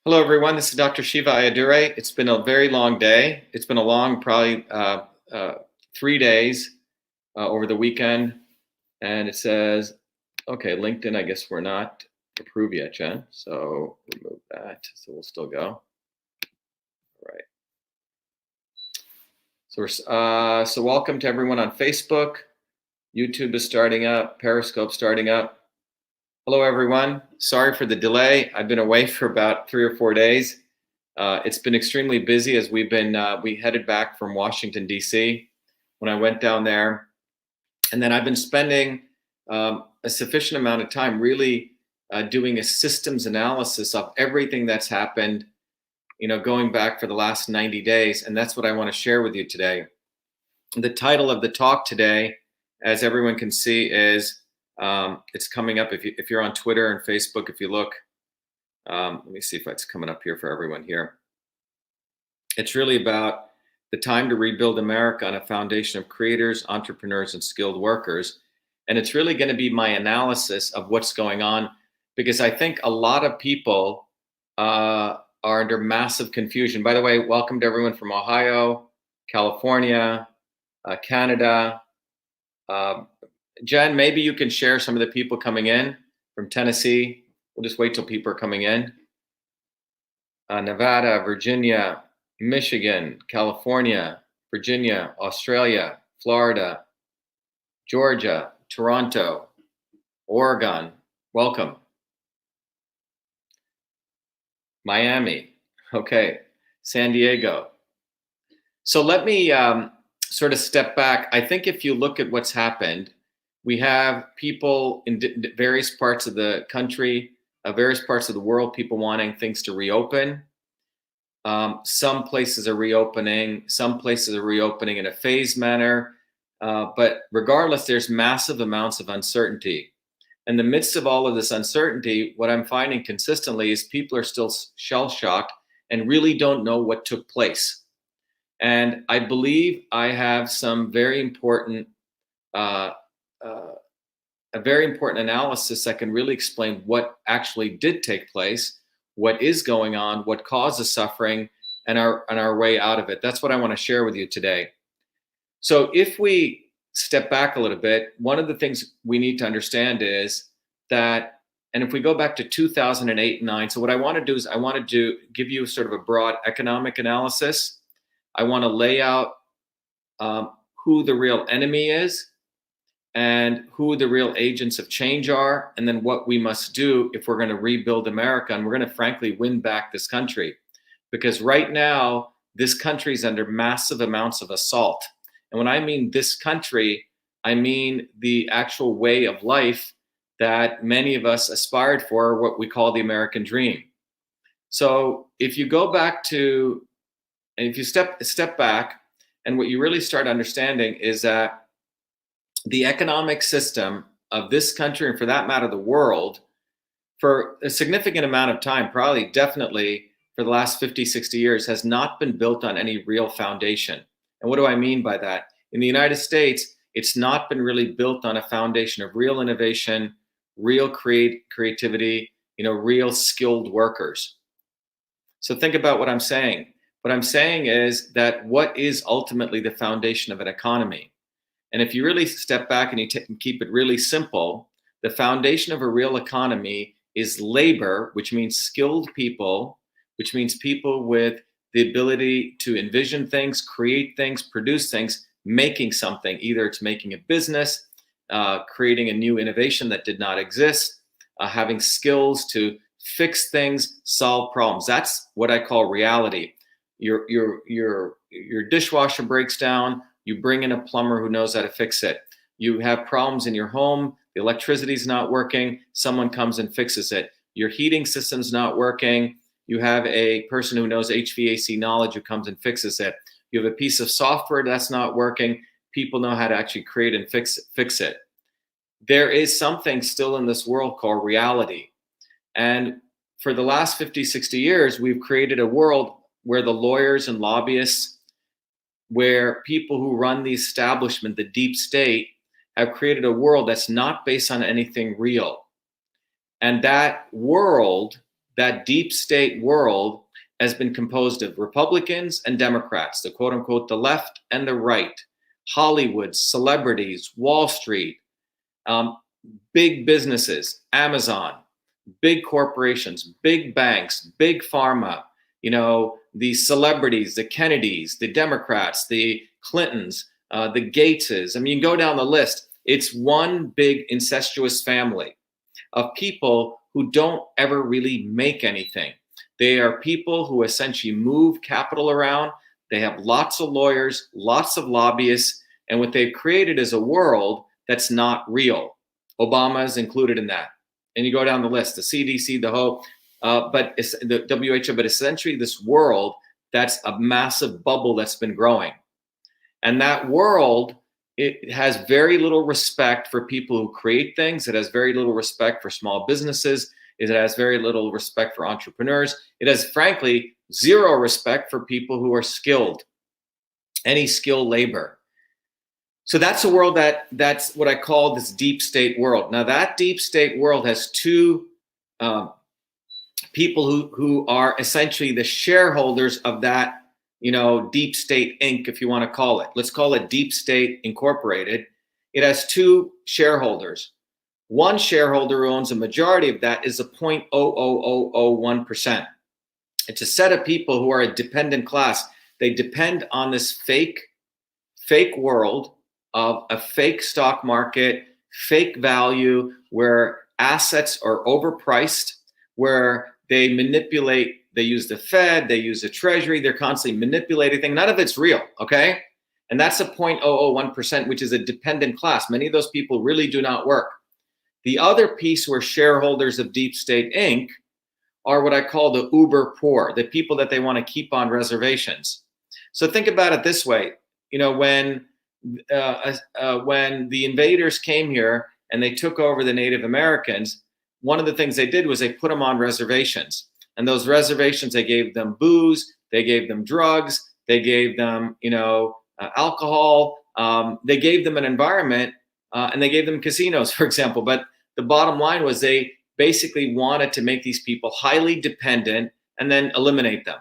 Hello, everyone. This is Dr. Shiva Ayadure. It's been a very long day. It's been a long, probably 3 days over the weekend. And it says, okay, LinkedIn, I guess we're not approved yet, Jen. So remove that. So we'll still go. All right. So welcome to everyone on Facebook. YouTube is starting up. Periscope starting up. Hello, everyone. Sorry for the delay. I've been away for about 3 or 4 days. It's been extremely busy as we headed back from Washington, D.C. when I went down there. And then I've been spending a sufficient amount of time really doing a systems analysis of everything that's happened, going back for the last 90 days. And that's what I want to share with you today. The title of the talk today, as everyone can see, is it's coming up if you're on Twitter and Facebook. If you look, let me see if it's coming up here for everyone here. It's really about the time to rebuild America on a foundation of creators, entrepreneurs, and skilled workers. And it's really going to be my analysis of what's going on, because I think a lot of people are under massive confusion. By the way, welcome to everyone from Ohio, California, Canada. Jen, maybe you can share some of the people coming in from Tennessee. We'll just wait till people are coming in. Nevada, Virginia, Michigan, California, Virginia, Australia, Florida, Georgia, Toronto, Oregon. Welcome. Miami. Okay. San Diego. So let me sort of step back. I think if you look at what's happened, we have people in various parts of the country, various parts of the world, people wanting things to reopen. Some places are reopening. Some places are reopening in a phased manner. But regardless, there's massive amounts of uncertainty. In the midst of all of this uncertainty, what I'm finding consistently is people are still shell-shocked and really don't know what took place. And I believe I have some very important a very important analysis that can really explain what actually did take place, what is going on, what causes suffering, and our way out of it. That's what I want to share with you today. So if we step back a little bit, one of the things we need to understand is that, and if we go back to 2008 and 9, so what I want to do is I want to give you sort of a broad economic analysis. I want to lay out who the real enemy is, and who the real agents of change are, and then what we must do if we're going to rebuild America, and we're going to frankly win back this country. Because right now, this country is under massive amounts of assault. And when I mean this country, I mean the actual way of life that many of us aspired for, what we call the American dream. So if you go back to, and if you step back, and what you really start understanding is that the economic system of this country, and for that matter, the world, for a significant amount of time, probably definitely for the last 50, 60 years, has not been built on any real foundation. And what do I mean by that? In the United States, it's not been really built on a foundation of real innovation, real creativity, real skilled workers. So think about what I'm saying. What I'm saying is that what is ultimately the foundation of an economy? And if you really step back and you keep it really simple, the foundation of a real economy is labor, which means skilled people, which means people with the ability to envision things, create things, produce things, making something. Either it's making a business, creating a new innovation that did not exist, having skills to fix things, solve problems. That's what I call reality. Your dishwasher breaks down. You bring in a plumber who knows how to fix it. You have problems in your home. The electricity is not working. Someone comes and fixes it. Your heating system's not working. You have a person who knows HVAC knowledge who comes and fixes it. You have a piece of software that's not working. People know how to actually create and fix it. There is something still in this world called reality. And for the last 50, 60 years, we've created a world where the lawyers and lobbyists, where people who run the establishment, the deep state, have created a world that's not based on anything real. And that world that deep state world has been composed of Republicans and Democrats, the quote unquote, the left and the right, Hollywood, celebrities, Wall Street, um, big businesses, Amazon, big corporations, big banks, big pharma, the celebrities, the Kennedys, the Democrats, the Clintons, the Gateses. I mean, you go down the list. It's one big incestuous family of people who don't ever really make anything. They are people who essentially move capital around. They have lots of lawyers, lots of lobbyists, and what they've created is a world that's not real. Obama is included in that. And you go down the list, the CDC, the WHO, but it's the WHO, but essentially this world that's a massive bubble that's been growing. And that world, it has very little respect for people who create things. It has very little respect for small businesses. It has very little respect for entrepreneurs. It has, frankly, zero respect for people who are skilled, any skilled labor. So that's a world that's what I call this deep state world. Now, that deep state world has two people who are essentially the shareholders of that, Deep State Inc., if you want to call it. Let's call it Deep State Incorporated. It has two shareholders. One shareholder who owns a majority of that is a 0.00001%. It's a set of people who are a dependent class. They depend on this fake world of a fake stock market, fake value, where assets are overpriced, where they manipulate, they use the Fed, they use the Treasury, they're constantly manipulating things. None of it's real, okay? And that's a 0.001%, which is a dependent class. Many of those people really do not work. The other piece who are shareholders of Deep State Inc. are what I call the uber poor, the people that they want to keep on reservations. So think about it this way. When the invaders came here and they took over the Native Americans, one of the things they did was they put them on reservations. And those reservations, they gave them booze, they gave them drugs, they gave them, alcohol, they gave them an environment, and they gave them casinos, for example. But the bottom line was they basically wanted to make these people highly dependent and then eliminate them.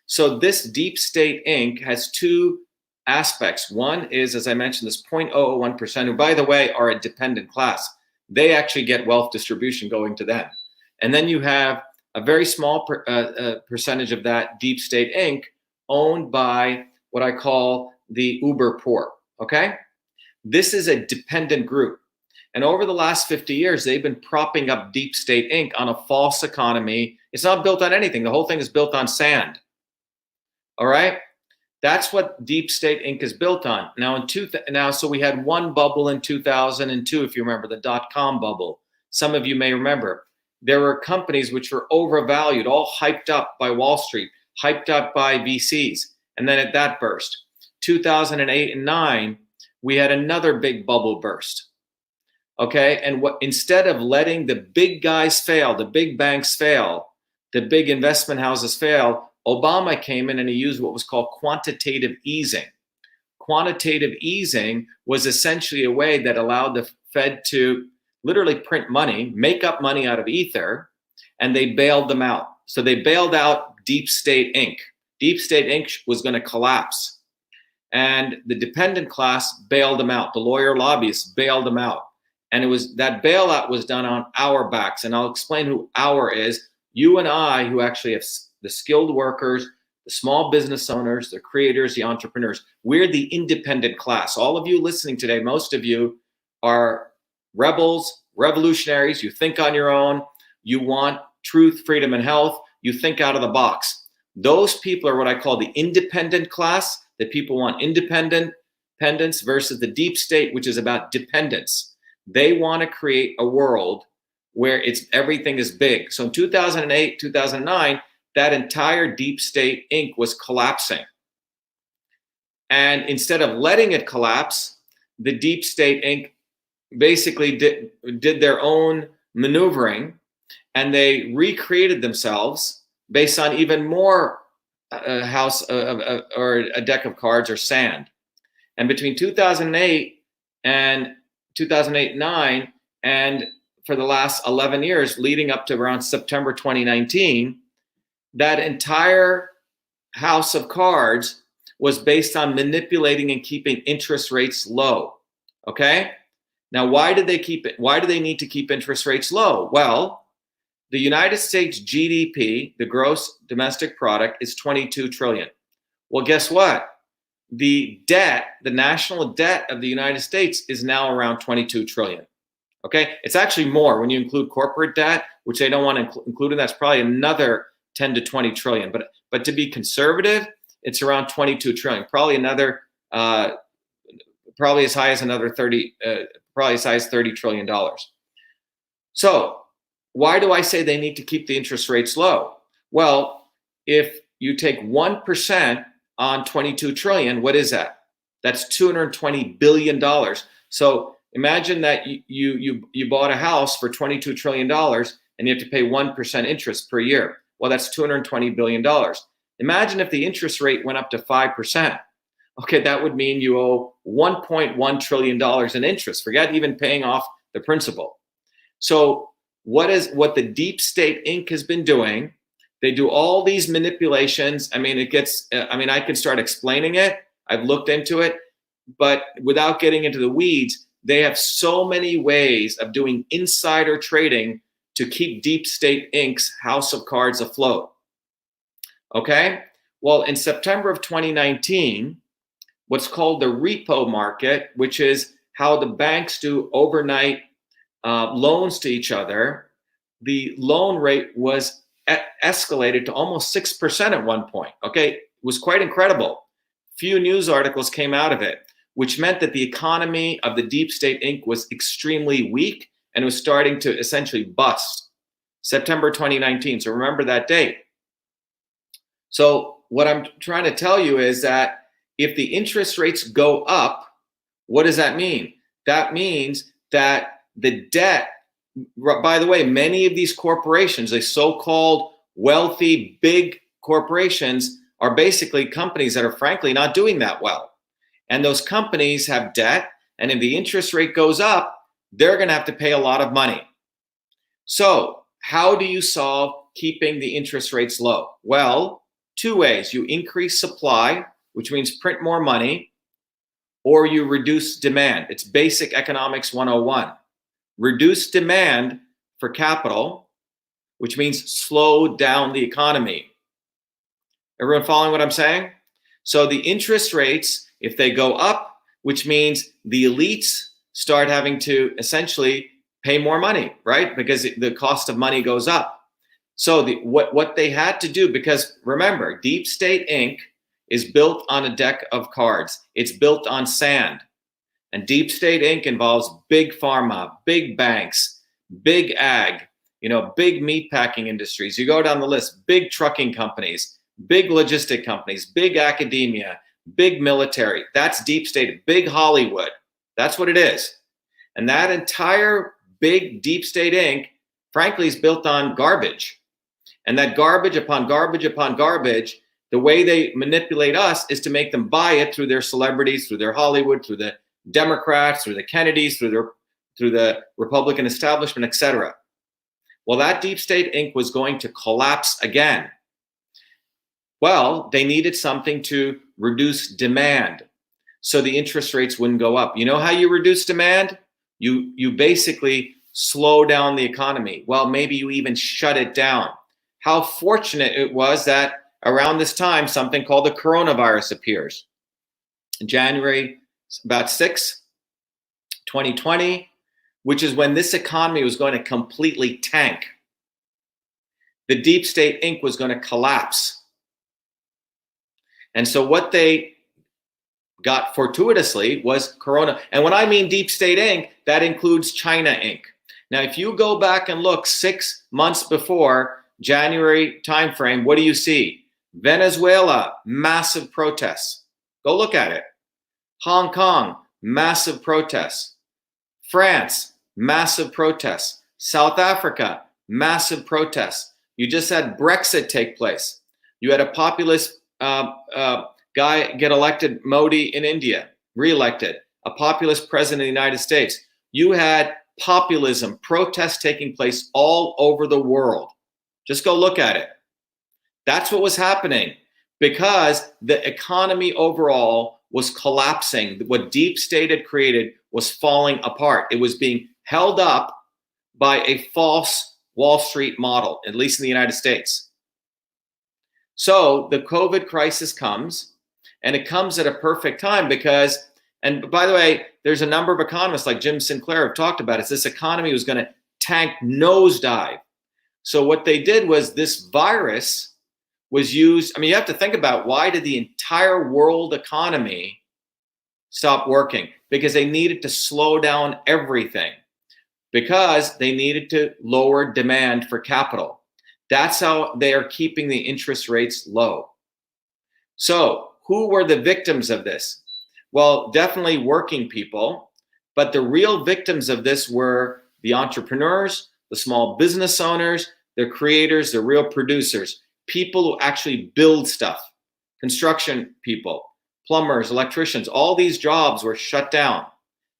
So this Deep State Inc. has two aspects. One is, as I mentioned, this 0.001%, who, by the way, are a dependent class. They actually get wealth distribution going to them. And then you have a very small percentage of that Deep State Inc. owned by what I call the uber poor, okay? This is a dependent group. And over the last 50 years, they've been propping up Deep State Inc. on a false economy. It's not built on anything. The whole thing is built on sand, all right? That's what Deep State Inc. is built on. So we had one bubble in 2002, if you remember, the dot-com bubble. Some of you may remember. There were companies which were overvalued, all hyped up by Wall Street, hyped up by VCs, and then that burst. 2008 and 9, we had another big bubble burst. Okay, and instead of letting the big guys fail, the big banks fail, the big investment houses fail, Obama came in and he used what was called quantitative easing. Quantitative easing was essentially a way that allowed the Fed to literally print money, make up money out of ether, and they bailed them out. So they bailed out Deep State Inc. Deep State Inc. was going to collapse. And the dependent class bailed them out. The lawyer lobbyists bailed them out. And that bailout was done on our backs. And I'll explain who our is. You and I, who actually have the skilled workers, the small business owners, the creators, the entrepreneurs. We're the independent class. All of you listening today, most of you are rebels, revolutionaries. You think on your own. You want truth, freedom, and health. You think out of the box. Those people are what I call the independent class, that people want independence versus the deep state, which is about dependence. They want to create a world where everything is big. So in 2008, 2009, that entire Deep State Inc. was collapsing. And instead of letting it collapse, the Deep State Inc. basically did their own maneuvering, and they recreated themselves based on even more house or a deck of cards or sand. And between 2008 and 2008-9 and for the last 11 years, leading up to around September 2019, that entire house of cards was based on manipulating and keeping interest rates low. Okay? Now, why did they keep it? Why do they need to keep interest rates low? Well, the United States GDP, the gross domestic product, is 22 trillion. Well, guess what? The debt, the national debt of the United States is now around 22 trillion. Okay? It's actually more when you include corporate debt, which they don't want to include in. That's probably another 10 to 20 trillion. But to be conservative, it's around 22 trillion. Probably another, probably as high as another 30, probably as high as $30 trillion. So why do I say they need to keep the interest rates low? Well, if you take 1% on 22 trillion, what is that? That's $220 billion. So imagine that you bought a house for $22 trillion and you have to pay 1% interest per year. Well, that's $220 billion. Imagine if the interest rate went up to 5%. Okay, that would mean you owe $1.1 trillion in interest. Forget even paying off the principal. So what the Deep State Inc. has been doing, they do all these manipulations. I mean, I can start explaining it. I've looked into it, but without getting into the weeds, they have so many ways of doing insider trading to keep Deep State Inc.'s house of cards afloat. Okay? Well, in September of 2019, what's called the repo market, which is how the banks do overnight loans to each other, the loan rate was escalated to almost 6% at one point. Okay? It was quite incredible. Few news articles came out of it, which meant that the economy of the Deep State Inc. was extremely weak and was starting to essentially bust. September 2019. So remember that date. So what I'm trying to tell you is that if the interest rates go up, what does that mean? That means that the debt, by the way, many of these corporations, the so-called wealthy big corporations, are basically companies that are frankly not doing that well. And those companies have debt, and if the interest rate goes up, they're going to have to pay a lot of money. So how do you solve keeping the interest rates low? Well, two ways. You increase supply, which means print more money, or you reduce demand. It's basic economics 101. Reduce demand for capital, which means slow down the economy. Everyone following what I'm saying? So the interest rates, if they go up, which means the elites start having to essentially pay more money, right? Because the cost of money goes up. So what they had to do, because remember, Deep State Inc. is built on a deck of cards. It's built on sand. And Deep State Inc. involves big pharma, big banks, big ag, big meat packing industries. You go down the list, big trucking companies, big logistic companies, big academia, big military. That's Deep State, big Hollywood. That's what it is. And that entire big Deep State Inc., frankly, is built on garbage. And that garbage upon garbage upon garbage, the way they manipulate us is to make them buy it through their celebrities, through their Hollywood, through the Democrats, through the Kennedys, through the Republican establishment, etc. Well, that Deep State Inc. was going to collapse again. Well, they needed something to reduce demand so the interest rates wouldn't go up. You know how you reduce demand? You basically slow down the economy. Well, maybe you even shut it down. How fortunate it was that around this time, something called the coronavirus appears. In January, about 6, 2020, which is when this economy was going to completely tank. The Deep State Inc. was going to collapse. And so what they got fortuitously was Corona. And when I mean Deep State Inc., that includes China Inc. Now, if you go back and look 6 months before January timeframe, what do you see? Venezuela, massive protests. Go look at it. Hong Kong, massive protests. France, massive protests. South Africa, massive protests. You just had Brexit take place. You had a populist guy get elected, Modi in India, re-elected, a populist president of the United States. You had populism, protests taking place all over the world. Just go look at it. That's what was happening because the economy overall was collapsing. What deep state had created was falling apart. It was being held up by a false Wall Street model, at least in the United States. So the COVID crisis comes, and it comes at a perfect time because, and by the way, there's a number of economists like Jim Sinclair have talked about it. This economy was going to tank nosedive. So what they did was this virus was used. I mean, you have to think about, why did the entire world economy stop working? Because they needed to slow down everything, because they needed to lower demand for capital. That's how they are keeping the interest rates low. So who were the victims of this? Well, definitely working people, but the real victims of this were the entrepreneurs, the small business owners, the creators, the real producers, people who actually build stuff, construction people, plumbers, electricians. All these jobs were shut down.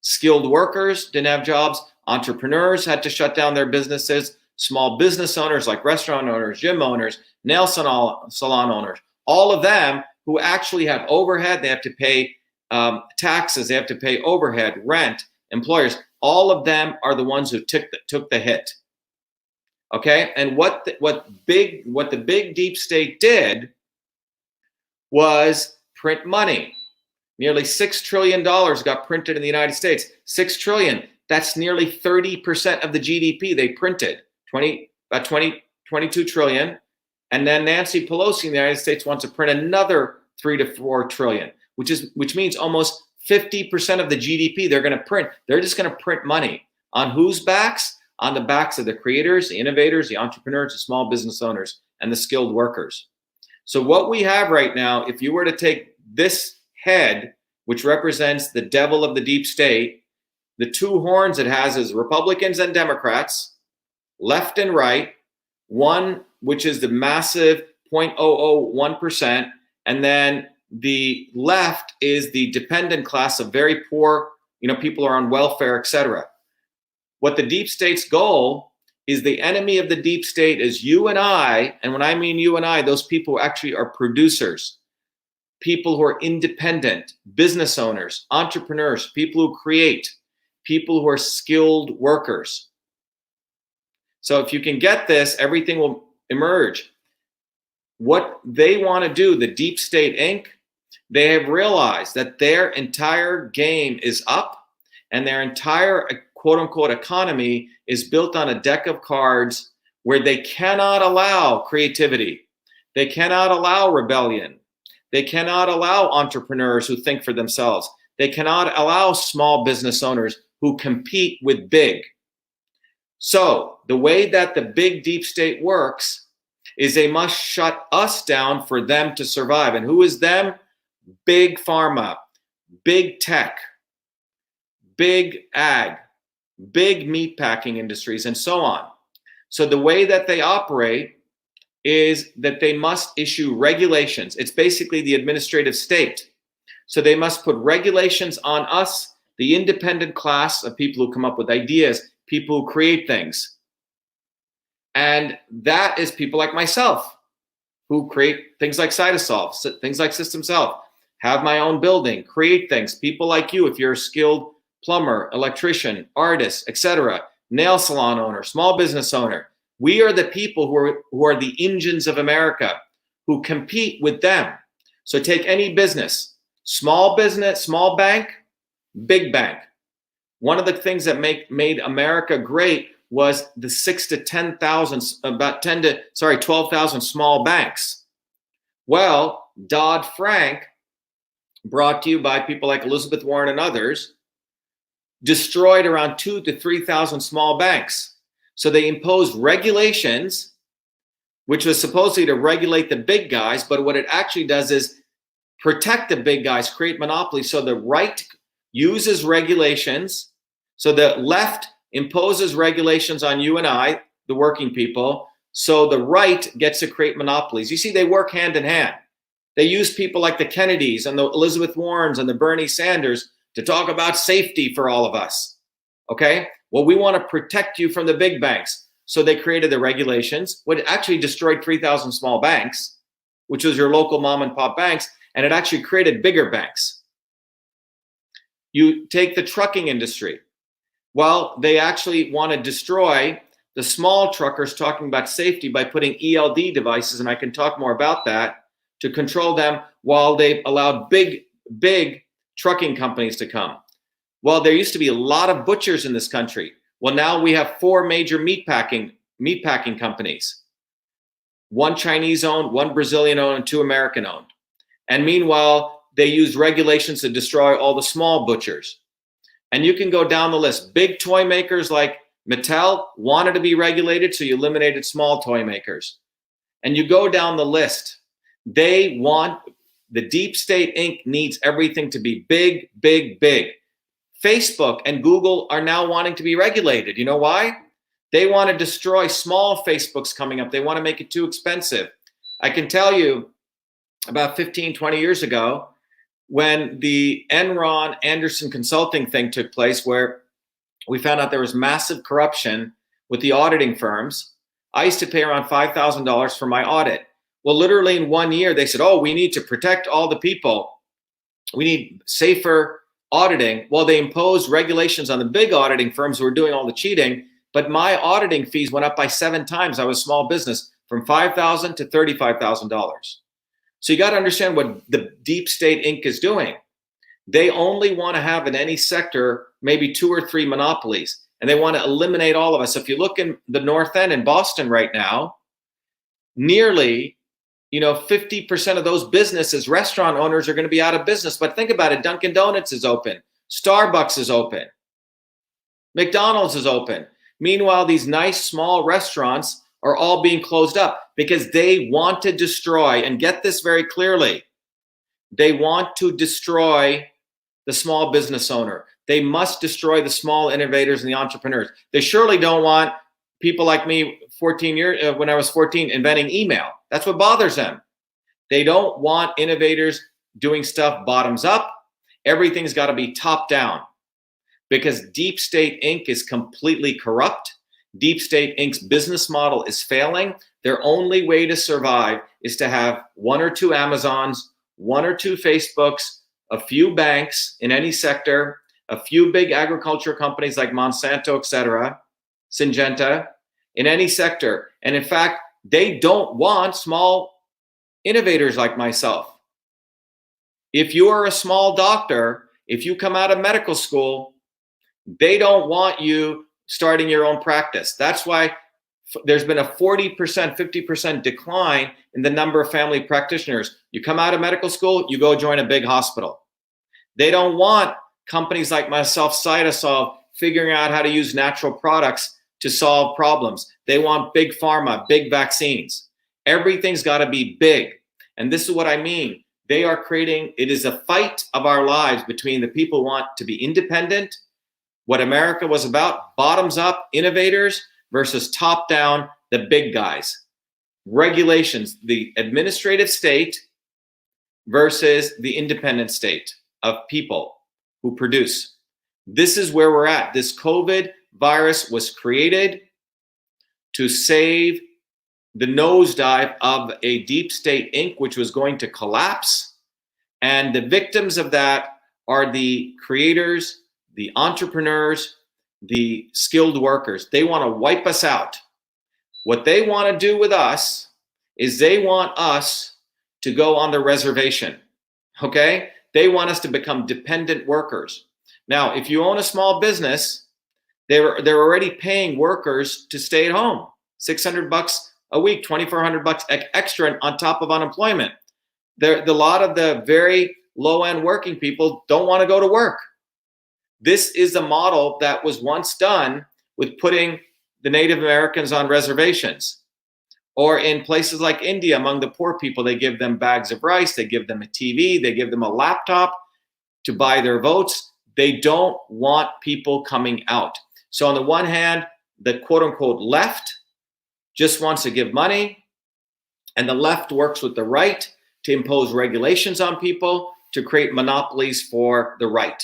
Skilled workers didn't have jobs. Entrepreneurs had to shut down their businesses. Small business owners like restaurant owners, gym owners, nail salon owners, all of them who actually have overhead, they have to pay taxes, they have to pay overhead, rent, employers. All of them are the ones who took the hit. Okay, and what the big deep state did was print money. Nearly $6 trillion got printed in the United States. $6 trillion. That's nearly 30% of the GDP they printed. 22 trillion. And then Nancy Pelosi in the United States wants to print another 3 to 4 trillion, which means almost 50% of the GDP they're going to print. They're just going to print money. On whose backs? On the backs of the creators, the innovators, the entrepreneurs, the small business owners, and the skilled workers. So what we have right now, if you were to take this head, which represents the devil of the deep state, the two horns it has is Republicans and Democrats, left and right, one which is the massive 0.001%, and then the left is the dependent class of very poor, people who are on welfare, etc. What the deep state's goal is, the enemy of the deep state is you and I, and when I mean you and I, those people who actually are producers, people who are independent, business owners, entrepreneurs, people who create, people who are skilled workers. So if you can get this, everything will emerge. What they want to do, the Deep State Inc., they have realized that their entire game is up, and their entire quote unquote economy is built on a deck of cards where they cannot allow creativity. They cannot allow rebellion. They cannot allow entrepreneurs who think for themselves. They cannot allow small business owners who compete with big. So the way that the big deep state works is they must shut us down for them to survive. And who is them? Big pharma, big tech, big ag, big meat packing industries, and so on. So the way that they operate is that they must issue regulations. It's basically the administrative state. So they must put regulations on us, the independent class of people who come up with ideas, people who create things. And that is people like myself who create things like Cytosolve, things like Systems Health, have my own building, create things. People like you, if you're a skilled plumber, electrician, artist, etc., nail salon owner, small business owner. We are the people who are the engines of America, who compete with them. So take any business, small bank, big bank. One of the things that made America great was the 12,000 small banks. Well, Dodd-Frank, brought to you by people like Elizabeth Warren and others, destroyed around 2,000 to 3,000 small banks. So they imposed regulations, which was supposedly to regulate the big guys, but what it actually does is protect the big guys, create monopolies. So the right uses regulations. So the left imposes regulations on you and I, the working people. So the right gets to create monopolies. You see, they work hand in hand. They use people like the Kennedys and the Elizabeth Warrens and the Bernie Sanders to talk about safety for all of us. Okay? Well, we want to protect you from the big banks. So they created the regulations, which actually destroyed 3,000 small banks, which was your local mom and pop banks, and it actually created bigger banks. You take the trucking industry. Well, they actually want to destroy the small truckers, talking about safety, by putting ELD devices, and I can talk more about that, to control them, while they allowed big trucking companies to come. Well, there used to be a lot of butchers in this country. Well, now we have 4 major meatpacking companies. 1 Chinese owned, 1 Brazilian owned, and 2 American owned. And meanwhile, they use regulations to destroy all the small butchers. And you can go down the list. Big toy makers like Mattel wanted to be regulated, so you eliminated small toy makers. And you go down the list. They want, the Deep State Inc. needs everything to be big, big, big. Facebook and Google are now wanting to be regulated. You know why? They want to destroy small Facebooks coming up. They want to make it too expensive. I can tell you, about 15, 20 years ago, when the Enron Anderson consulting thing took place, where we found out there was massive corruption with the auditing firms, I used to pay around $5,000 for my audit. Well, literally in 1 year, they said, oh, we need to protect all the people. We need safer auditing. Well, they imposed regulations on the big auditing firms who were doing all the cheating, but my auditing fees went up by 7 times. I was a small business, from $5,000 to $35,000. So you got to understand what the Deep State Inc. is doing. They only want to have in any sector maybe 2 or 3 monopolies, and they want to eliminate all of us. If you look in the North End in Boston right now, nearly 50% of those businesses, restaurant owners, are going to be out of business. But think about it. Dunkin' Donuts is open. Starbucks is open. McDonald's is open. Meanwhile, these nice small restaurants are all being closed up because they want to destroy, and get this very clearly, they want to destroy the small business owner. They must destroy the small innovators and the entrepreneurs. They surely don't want people like me 14 years, when I was 14, inventing email. That's what bothers them. They don't want innovators doing stuff bottoms up. Everything's got to be top down, because Deep State Inc. is completely corrupt. Deep State Inc.'s business model is failing. Their only way to survive is to have 1 or 2 Amazons, 1 or 2 Facebooks, a few banks in any sector, a few big agriculture companies like Monsanto, etc., Syngenta, in any sector. And in fact, they don't want small innovators like myself. If you are a small doctor, if you come out of medical school, they don't want you starting your own practice. That's why there's been a 40%, 50% decline in the number of family practitioners. You come out of medical school, you go join a big hospital. They don't want companies like myself, Cytosolve, figuring out how to use natural products to solve problems. They want big pharma, big vaccines. Everything's got to be big. And this is what I mean. They are creating, it is a fight of our lives between the people who want to be independent, what America was about, bottoms up innovators, versus top down, the big guys. Regulations, the administrative state versus the independent state of people who produce. This is where we're at. This COVID virus was created to save the nosedive of a Deep State Inc., which was going to collapse. And the victims of that are the creators, the entrepreneurs, the skilled workers. They want to wipe us out. What they want to do with us is they want us to go on the reservation. Okay? They want us to become dependent workers. Now, if you own a small business, they're already paying workers to stay at home. $600 a week, $2,400 extra on top of unemployment. A lot of the very low-end working people don't want to go to work. This is a model that was once done with putting the Native Americans on reservations. Or in places like India, among the poor people, they give them bags of rice, they give them a TV, they give them a laptop to buy their votes. They don't want people coming out. So on the one hand, the quote unquote left just wants to give money, and the left works with the right to impose regulations on people, to create monopolies for the right.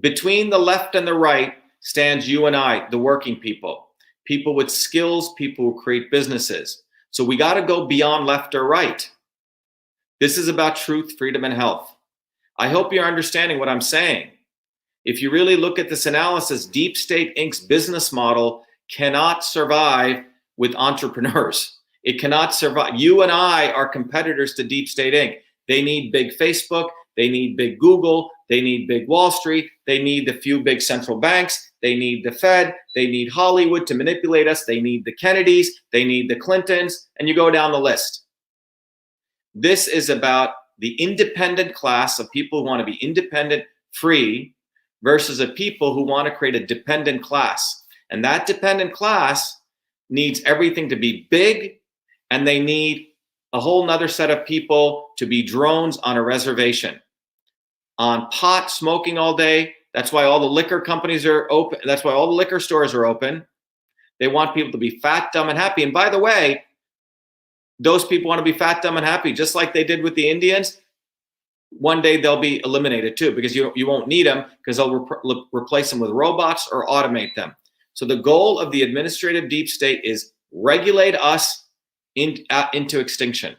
Between the left and the right stands you and I, the working people, people with skills, people who create businesses. So we got to go beyond left or right. This is about truth, freedom, and health. I hope you're understanding what I'm saying. If you really look at this analysis, Deep State Inc.'s business model cannot survive with entrepreneurs. It cannot survive. You and I are competitors to Deep State Inc. They need big Facebook. They need big Google. They need big Wall Street. They need the few big central banks. They need the Fed. They need Hollywood to manipulate us. They need the Kennedys. They need the Clintons. And you go down the list. This is about the independent class of people who want to be independent, free, versus a people who want to create a dependent class. And that dependent class needs everything to be big, and they need a whole nother set of people to be drones on a reservation. On pot, smoking all day. That's why all the liquor companies are open. That's why all the liquor stores are open. They want people to be fat, dumb, and happy. And by the way, those people want to be fat, dumb, and happy, just like they did with the Indians. One day they'll be eliminated too, because you won't need them, because they'll replace them with robots or automate them. So the goal of the administrative deep state is regulate us into extinction.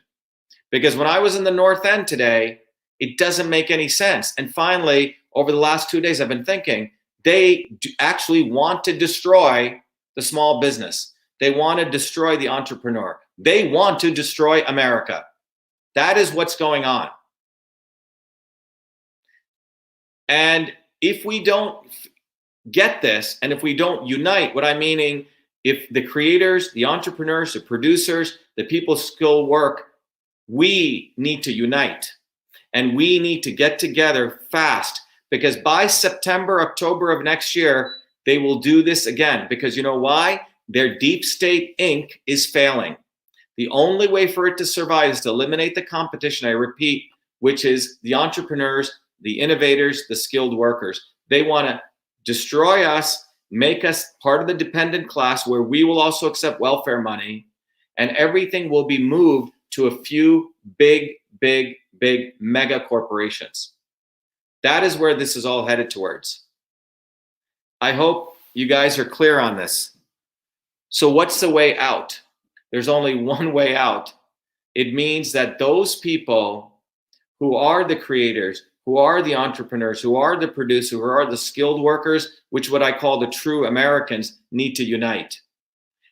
Because when I was in the North End today, it doesn't make any sense. And finally, over the last 2 days, I've been thinking, they actually want to destroy the small business. They want to destroy the entrepreneur. They want to destroy America. That is what's going on. And if we don't get this, and if we don't unite, what I'm meaning, if the creators, the entrepreneurs, the producers, the people skill work, we need to unite. And we need to get together fast, because by September, October of next year, they will do this again. Because you know why? Their Deep State Inc. is failing. The only way for it to survive is to eliminate the competition, I repeat, which is the entrepreneurs, the innovators, the skilled workers. They want to destroy us, make us part of the dependent class where we will also accept welfare money, and everything will be moved to a few big mega corporations. That is where this is all headed towards. I hope you guys are clear on this. So what's the way out? There's only one way out. It means that those people who are the creators, who are the entrepreneurs, who are the producers, who are the skilled workers, which what I call the true Americans, need to unite.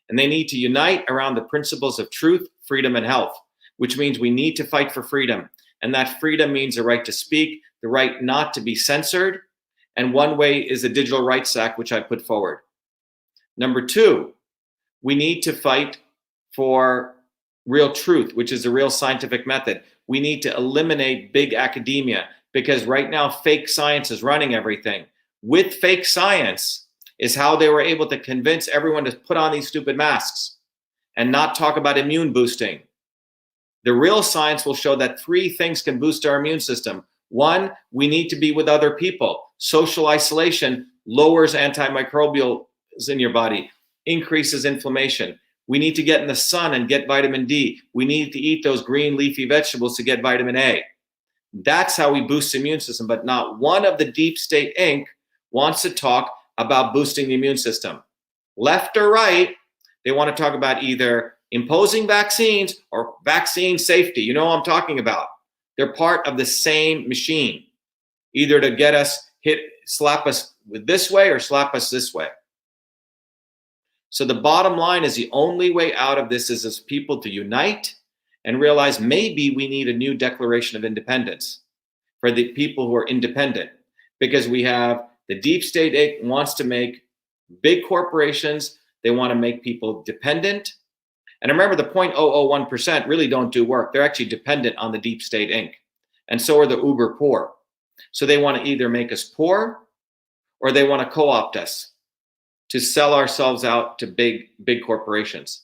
And they need to unite around the principles of truth, freedom, and health, which means we need to fight for freedom. And that freedom means the right to speak, the right not to be censored. And one way is the Digital Rights Act, which I put forward. Number two, we need to fight for real truth, which is the real scientific method. We need to eliminate big academia, because right now fake science is running everything. With fake science is how they were able to convince everyone to put on these stupid masks and not talk about immune boosting. The real science will show that 3 things can boost our immune system. 1, we need to be with other people. Social isolation lowers antimicrobials in your body, increases inflammation. We need to get in the sun and get vitamin D. We need to eat those green leafy vegetables to get vitamin A. That's how we boost the immune system. But not one of the Deep State Inc. wants to talk about boosting the immune system. Left or right, they want to talk about either imposing vaccines or vaccine safety. You know what I'm talking about. They're part of the same machine, either to get us slap us with this way or slap us this way. So the bottom line is the only way out of this is as people to unite and realize maybe we need a new Declaration of Independence for the people who are independent, because we have the Deep State Inc. wants to make big corporations. They want to make people dependent. And remember, the 0.001% really don't do work. They're actually dependent on the Deep State Inc. And so are the uber poor. So they want to either make us poor or they want to co-opt us to sell ourselves out to big corporations.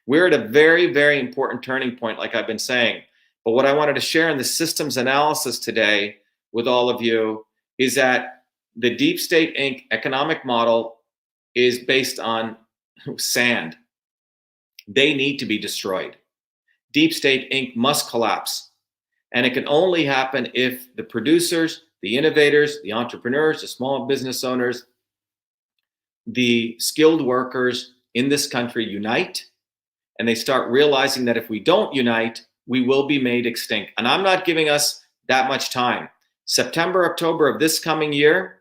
We're at a very, very important turning point, like I've been saying. But what I wanted to share in the systems analysis today with all of you is that the Deep State Inc. economic model is based on sand. They need to be destroyed. Deep State Inc. must collapse. And it can only happen if the producers, the innovators, the entrepreneurs, the small business owners, the skilled workers in this country unite, and they start realizing that if we don't unite, we will be made extinct. And I'm not giving us that much time. September, October of this coming year,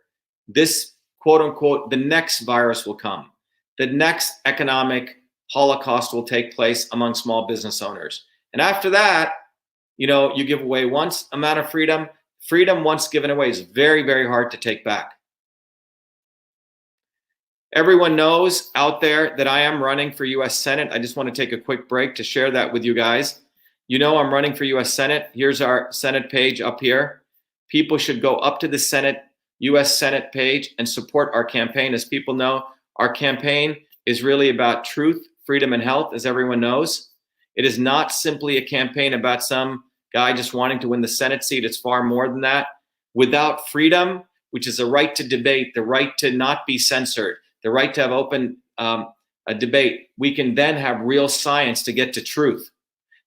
this quote unquote, the next virus will come. The next economic holocaust will take place among small business owners. And after that, you give away once amount of freedom. Freedom once given away is very, very hard to take back. Everyone knows out there that I am running for US Senate. I just want to take a quick break to share that with you guys. I'm running for US Senate. Here's our Senate page up here. People should go up to the US Senate page and support our campaign. As people know, our campaign is really about truth, freedom, and health, as everyone knows. It is not simply a campaign about some guy just wanting to win the Senate seat. It's far more than that. Without freedom, which is the right to debate, the right to not be censored, the right to have open a debate, we can then have real science to get to truth.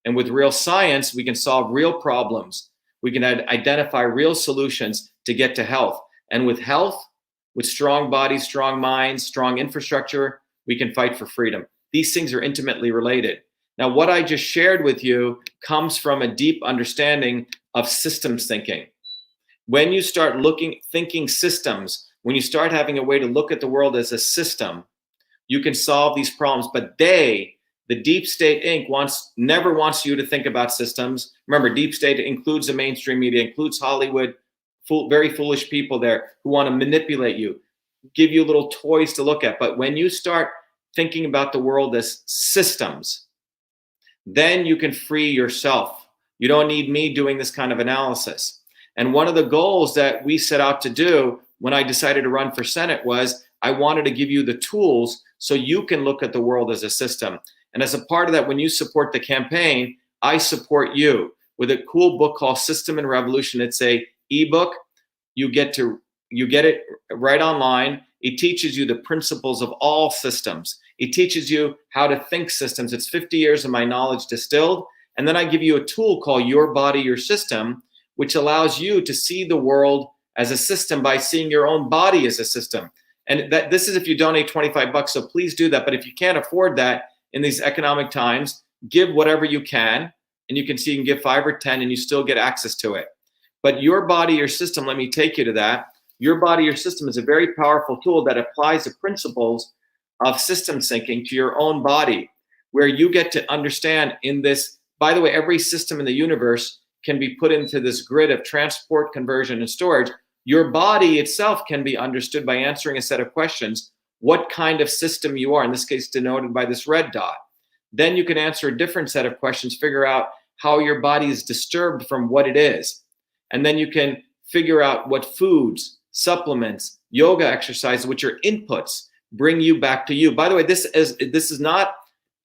And with real science, we can solve real problems. We can identify real solutions to get to health. And with health, with strong bodies, strong minds, strong infrastructure, we can fight for freedom. These things are intimately related. Now, what I just shared with you comes from a deep understanding of systems thinking. When you start thinking systems, when you start having a way to look at the world as a system, you can solve these problems. But the Deep State Inc. never wants you to think about systems. Remember, Deep State includes the mainstream media, includes Hollywood, very foolish people there who want to manipulate you, give you little toys to look at. But when you start thinking about the world as systems, then you can free yourself. You don't need me doing this kind of analysis. And one of the goals that we set out to do when I decided to run for Senate was I wanted to give you the tools so you can look at the world as a system. And as a part of that, when you support the campaign, I support you with a cool book called System and Revolution. It's a ebook. You get it right online. It teaches you the principles of all systems. It teaches you how to think systems. It's 50 years of my knowledge distilled. And then I give you a tool called Your Body, Your System, which allows you to see the world as a system by seeing your own body as a system. And this is if you donate $25, so please do that. But if you can't afford that in these economic times, give whatever you can. And you can see you can give 5 or 10 and you still get access to it. But Your Body, Your System, let me take you to that. Your Body, Your System is a very powerful tool that applies the principles of system thinking to your own body, where you get to understand in this. By the way, every system in the universe can be put into this grid of transport, conversion, and storage. Your body itself can be understood by answering a set of questions, what kind of system you are, in this case denoted by this red dot. Then you can answer a different set of questions, figure out how your body is disturbed from what it is. And then you can figure out what foods, supplements, yoga exercises, which are inputs, bring you back to you. By the way, this is not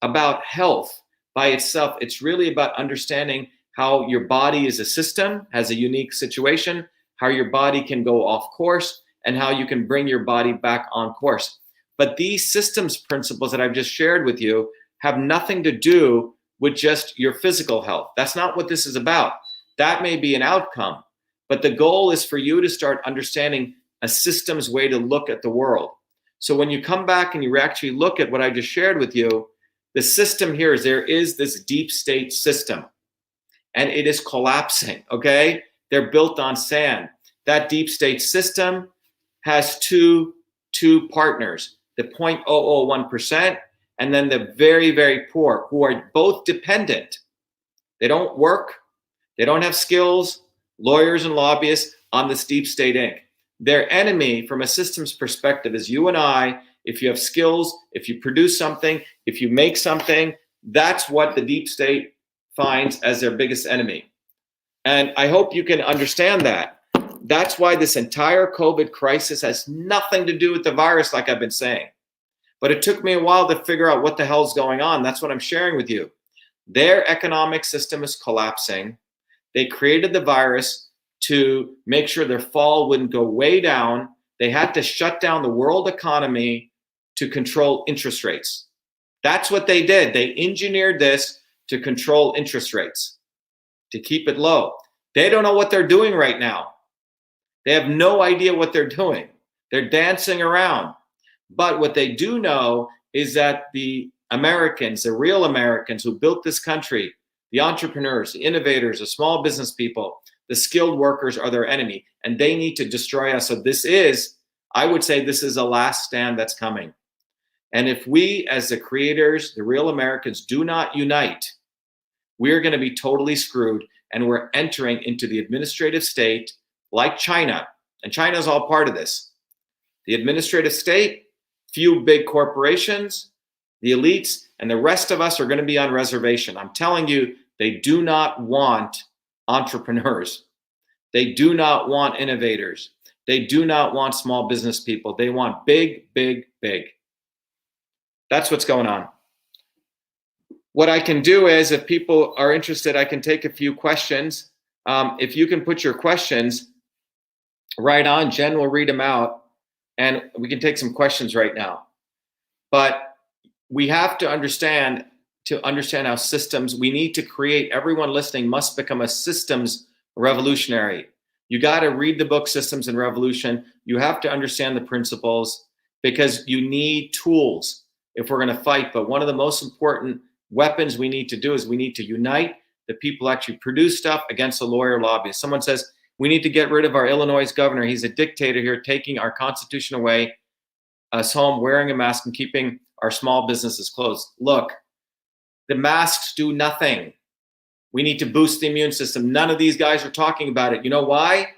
about health by itself. It's really about understanding how your body is a system, has a unique situation, how your body can go off course, and how you can bring your body back on course. But these systems principles that I've just shared with you have nothing to do with just your physical health. That's not what this is about. That may be an outcome, but the goal is for you to start understanding a systems way to look at the world. So when you come back and you actually look at what I just shared with you, the system here is there is this deep state system, and it is collapsing, okay? They're built on sand. That deep state system has two partners, the 0.001%, and then the very, very poor, who are both dependent. They don't work, they don't have skills, lawyers and lobbyists on this Deep State Inc. Their enemy from a systems perspective is you and I. If you have skills, if you produce something, if you make something, that's what the Deep State finds as their biggest enemy. And I hope you can understand that. That's why this entire COVID crisis has nothing to do with the virus, like I've been saying. But it took me a while to figure out what the hell's going on. That's what I'm sharing with you. Their economic system is collapsing. They created the virus to make sure their fall wouldn't go way down. They had to shut down the world economy to control interest rates. That's what they did. They engineered this to control interest rates, to keep it low. They don't know what they're doing right now. They have no idea what they're doing. They're dancing around. But what they do know is that the Americans, the real Americans who built this country, the entrepreneurs, the innovators, the small business people, the skilled workers are their enemy, and they need to destroy us. So this is, I would say, this is a last stand that's coming. And if we, as the creators, the real Americans, do not unite, we're going to be totally screwed. And we're entering into the administrative state like China. And China is all part of this. The administrative state, few big corporations, the elites, and the rest of us are going to be on reservation. I'm telling you, they do not want entrepreneurs. They do not want innovators. They do not want small business people. They want big, big, big. That's what's going on. What I can do is, if people are interested, I can take a few questions. If you can put your questions right on, Jen will read them out, and we can take some questions right now. But we have to understand how systems, we need to create, everyone listening must become a systems revolutionary. You got to read the book Systems and Revolution. You have to understand the principles, because you need tools if we're going to fight. But one of the most important weapons we need to do is we need to unite the people who actually produce stuff against the lawyer lobbyists. Someone says, we need to get rid of our Illinois governor. He's a dictator here, taking our Constitution away, us home, wearing a mask, and keeping our small businesses closed. Look, the masks do nothing. We need to boost the immune system. None of these guys are talking about it. You know why?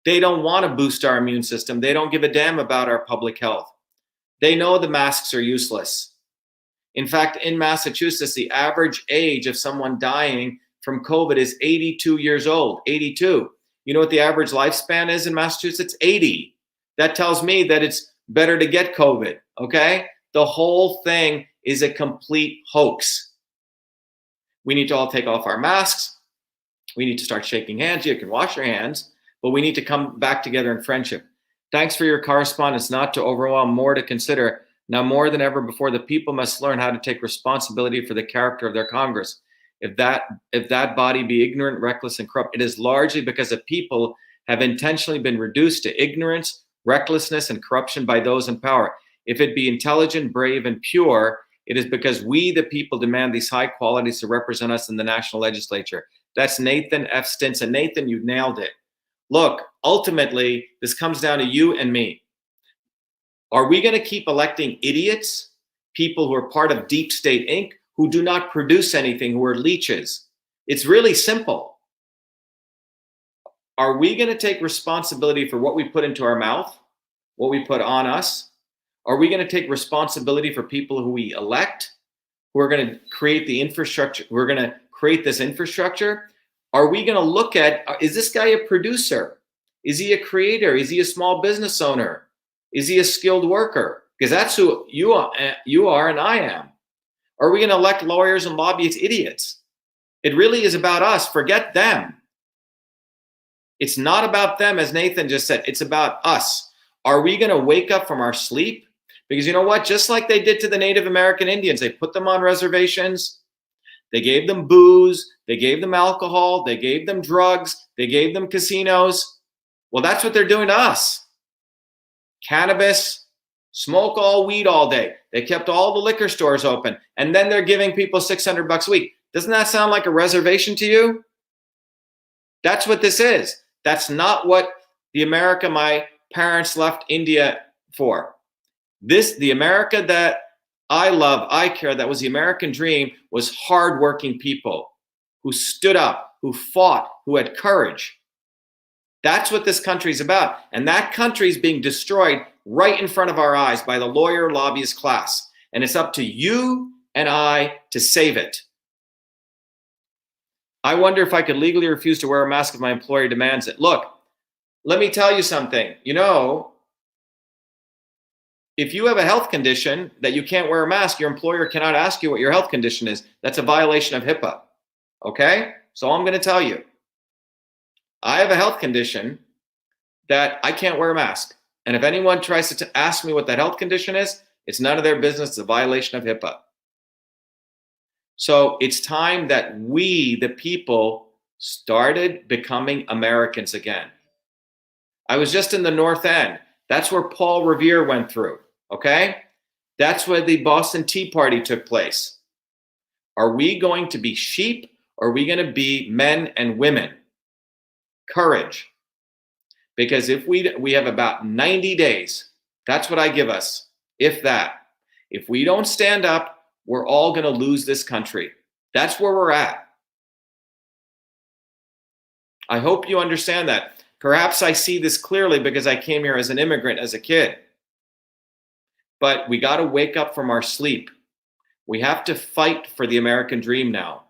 They don't want to boost our immune system. They don't give a damn about our public health. They know the masks are useless. In fact, in Massachusetts, the average age of someone dying from COVID is 82 years old, 82. You know what the average lifespan is in Massachusetts? 80. That tells me that it's better to get COVID, okay? The whole thing is a complete hoax. We need to all take off our masks. We need to start shaking hands. You can wash your hands, but we need to come back together in friendship. Thanks for your correspondence. Not to overwhelm, more to consider. Now more than ever before, the people must learn how to take responsibility for the character of their Congress. If that body be ignorant, reckless, and corrupt, it is largely because the people have intentionally been reduced to ignorance, recklessness, and corruption by those in power. If it be intelligent, brave, and pure, it is because we, the people, demand these high qualities to represent us in the national legislature. That's Nathan F. Stinson. Nathan, you nailed it. Look, ultimately, this comes down to you and me. Are we going to keep electing idiots, people who are part of Deep State Inc., who do not produce anything, who are leeches? It's really simple. Are we going to take responsibility for what we put into our mouth, what we put on us? Are we going to take responsibility for people who we elect, who are going to create the infrastructure? We're going to create this infrastructure. Are we going to look at, is this guy a producer? Is he a creator? Is he a small business owner? Is he a skilled worker? Because that's who you are and I am. Are we going to elect lawyers and lobbyists idiots? It really is about us. Forget them. It's not about them, as Nathan just said. It's about us. Are we going to wake up from our sleep? Because you know what? Just like they did to the Native American Indians, they put them on reservations. They gave them booze. They gave them alcohol. They gave them drugs. They gave them casinos. Well, that's what they're doing to us. Cannabis, smoke all weed all day. They kept all the liquor stores open, and then they're giving people $600 a week. Doesn't that sound like a reservation to you? That's what this is. That's not what the America my parents left India for. The America that I love, I care, that was the American dream, was hardworking people who stood up, who fought, who had courage. That's what this country is about. And that country is being destroyed right in front of our eyes by the lawyer lobbyist class. And it's up to you and I to save it. I wonder if I could legally refuse to wear a mask if my employer demands it. Look, let me tell you something. You know, if you have a health condition that you can't wear a mask, your employer cannot ask you what your health condition is. That's a violation of HIPAA. Okay? So I'm going to tell you. I have a health condition that I can't wear a mask. And if anyone tries to ask me what that health condition is, it's none of their business. It's a violation of HIPAA. So it's time that we, the people, started becoming Americans again. I was just in the North End. That's where Paul Revere went through, okay? That's where the Boston Tea Party took place. Are we going to be sheep, or are we going to be men and women? Courage. Because if we have about 90 days, that's what I give us, if that. If we don't stand up, we're all going to lose this country. That's where we're at. I hope you understand that. Perhaps I see this clearly because I came here as an immigrant as a kid. But we got to wake up from our sleep. We have to fight for the American dream now.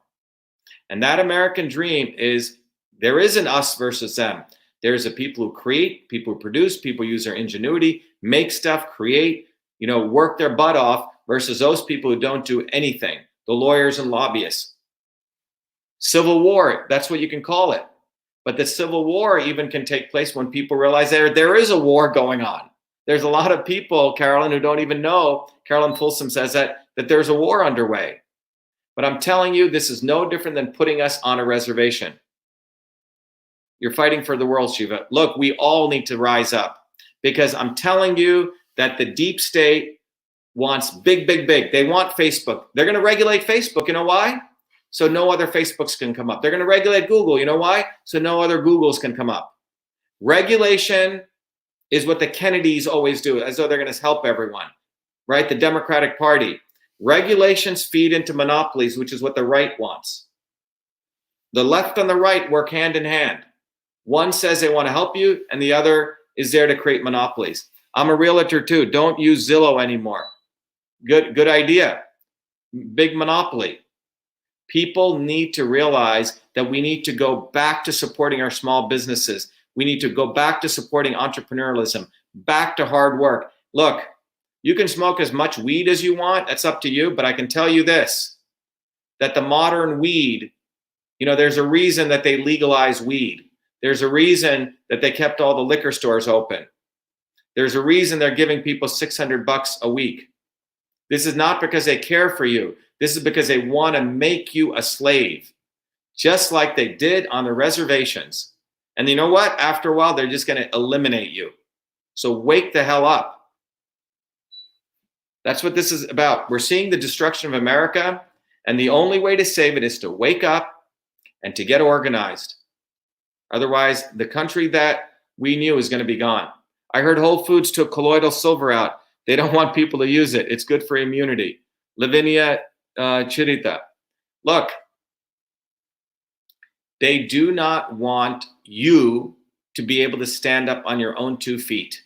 And that American dream is, there isn't us versus them. There's a people who create, people who produce, people who use their ingenuity, make stuff, create, work their butt off, versus those people who don't do anything, the lawyers and lobbyists. Civil war, that's what you can call it. But the Civil War even can take place when people realize there is a war going on. There's a lot of people, Carolyn, who don't even know. Carolyn Folsom says that there's a war underway. But I'm telling you, this is no different than putting us on a reservation. You're fighting for the world, Shiva. Look, we all need to rise up, because I'm telling you that the deep state wants big, big, big. They want Facebook. They're going to regulate Facebook. You know why? So no other Facebooks can come up. They're going to regulate Google. You know why? So no other Googles can come up. Regulation is what the Kennedys always do, as though they're going to help everyone, right? The Democratic Party. Regulations feed into monopolies, which is what the right wants. The left and the right work hand in hand. One says they want to help you, and the other is there to create monopolies. I'm a realtor too. Don't use Zillow anymore. Good idea. Big monopoly. People need to realize that we need to go back to supporting our small businesses. We need to go back to supporting entrepreneurialism, back to hard work. Look, you can smoke as much weed as you want. That's up to you. But I can tell you this, that the modern weed, there's a reason that they legalize weed. There's a reason that they kept all the liquor stores open. There's a reason they're giving people $600 a week. This is not because they care for you. This is because they want to make you a slave, just like they did on the reservations. And you know what? After a while, they're just going to eliminate you. So wake the hell up. That's what this is about. We're seeing the destruction of America, and the only way to save it is to wake up and to get organized. Otherwise, the country that we knew is going to be gone. I heard Whole Foods took colloidal silver out. They don't want people to use it. It's good for immunity. Lavinia Chirita. Look, they do not want you to be able to stand up on your own 2 feet.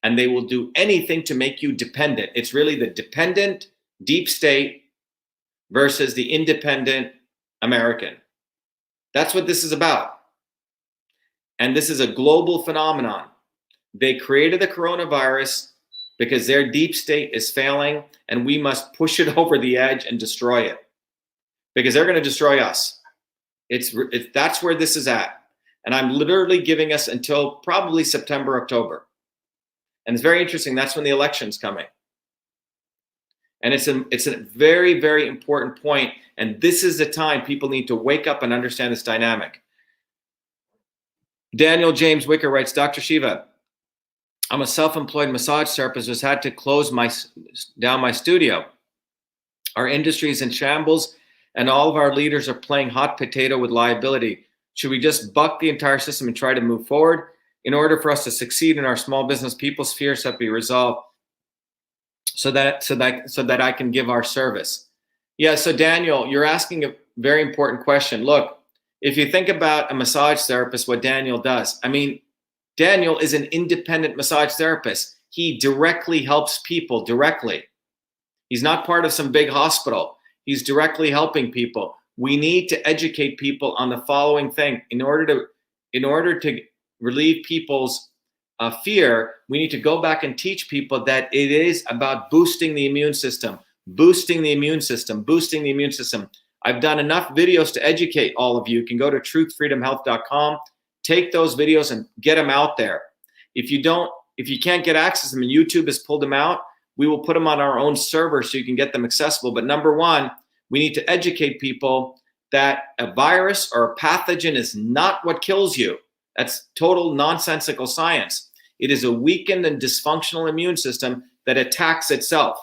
And they will do anything to make you dependent. It's really the dependent deep state versus the independent American. That's what this is about. And this is a global phenomenon. They created the coronavirus because their deep state is failing, and we must push it over the edge and destroy it, because they're going to destroy us. That's where this is at. And I'm literally giving us until probably September, October. And it's very interesting. That's when the election's coming. And it's a very, very important point. And this is the time people need to wake up and understand this dynamic. Daniel James Wicker writes, Dr. Shiva, I'm a self-employed massage therapist who's had to close down my studio. Our industry is in shambles, and all of our leaders are playing hot potato with liability. Should we just buck the entire system and try to move forward? In order for us to succeed in our small business, people's fears have to be resolved so that I can give our service. Yeah, so Daniel, you're asking a very important question. Look, if you think about a massage therapist, what Daniel does, Daniel is an independent massage therapist. He directly helps people directly. He's not part of some big hospital. He's directly helping people. We need to educate people on the following thing. In order to relieve people's fear, we need to go back and teach people that it is about boosting the immune system, boosting the immune system, boosting the immune system. I've done enough videos to educate all of you. You can go to truthfreedomhealth.com, take those videos and get them out there. If you can't get access to them and YouTube has pulled them out, we will put them on our own server so you can get them accessible. But number one, we need to educate people that a virus or a pathogen is not what kills you. That's total nonsensical science. It is a weakened and dysfunctional immune system that attacks itself.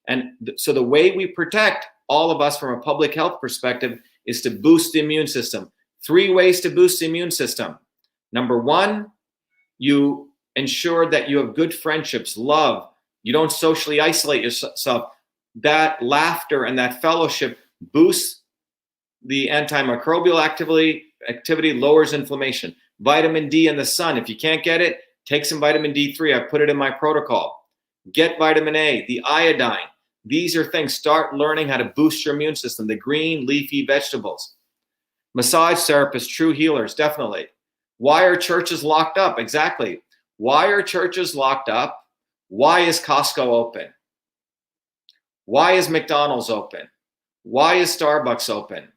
And so the way we protect all of us from a public health perspective is to boost the immune system. 3 ways to boost the immune system. Number 1, you ensure that you have good friendships, love. You don't socially isolate yourself. That laughter and that fellowship boosts the antimicrobial activity, lowers inflammation. Vitamin D in the sun. If you can't get it, take some vitamin D3. I put it in my protocol. Get vitamin A, the iodine. These are things. Start learning how to boost your immune system. The green leafy vegetables. Massage therapists, true healers, definitely. Why are churches locked up? Exactly. Why are churches locked up? Why is Costco open? Why is McDonald's open? Why is Starbucks open?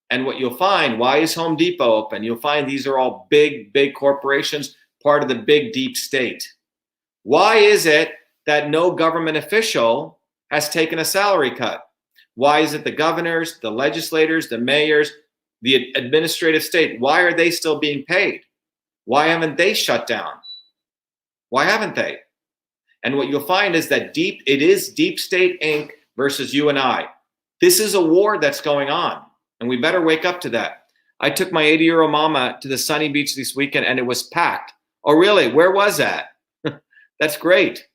And what you'll find, why is Home Depot open? You'll find these are all big, big corporations, part of the big deep state. Why is it that no government official has taken a salary cut? Why is it the governors, the legislators, the mayors, the administrative state, why are they still being paid? Why haven't they shut down? Why haven't they? And what you'll find is that it is Deep State Inc. versus you and I. This is a war that's going on, and we better wake up to that. I took my 80-year-old mama to the sunny beach this weekend, and it was packed. Oh, really? Where was that? That's great.